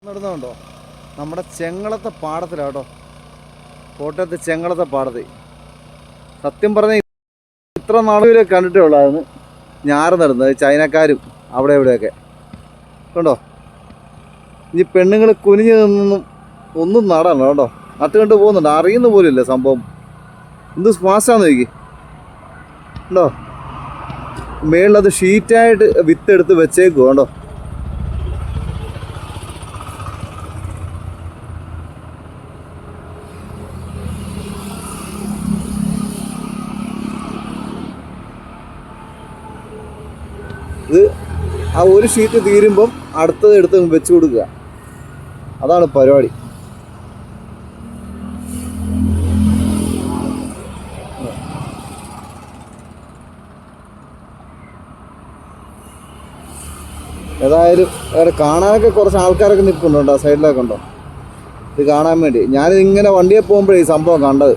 നടന്നുണ്ടോ നമ്മുടെ ചെങ്ങളത്തെ പാടത്തിലാട്ടോ, കോട്ടയത്ത് ചെങ്ങളത്തെ പാടത്ത്. സത്യം പറഞ്ഞാൽ ഇത്ര നാളുകളെ കണ്ടിട്ടേ ഉള്ളായിരുന്നു ഞാറ് നടുന്നത്, ചൈനക്കാരും അവിടെ ഇവിടെയൊക്കെ കണ്ടോ. ഇനി പെണ്ണുങ്ങൾ കുനിഞ്ഞു നിന്നൊന്നും ഒന്നും നടണം കേട്ടോ, നട്ടുകൊണ്ട് പോകുന്നുണ്ട്, അറിയുന്ന പോലില്ല സംഭവം. എന്ത് സ്മാസാന്ന് നോക്കി കണ്ടോ, മേളിലത് ഷീറ്റായിട്ട് വിത്തെടുത്ത് വെച്ചേക്കും കേട്ടോ. ഇത് ആ ഒരു ഷീറ്റ് തീരുമ്പം അടുത്തത് എടുത്ത് വെച്ച് കൊടുക്കുക, അതാണ് പരിപാടി. ഏതായാലും അവിടെ കാണാനൊക്കെ കുറച്ച് ആൾക്കാരൊക്കെ നിൽക്കുന്നുണ്ടോ, സൈഡിലൊക്കെ ഉണ്ടോ ഇത് കാണാൻ വേണ്ടി. ഞാനിങ്ങനെ വണ്ടിയെ പോകുമ്പോഴേ ഈ സംഭവം കണ്ടത്.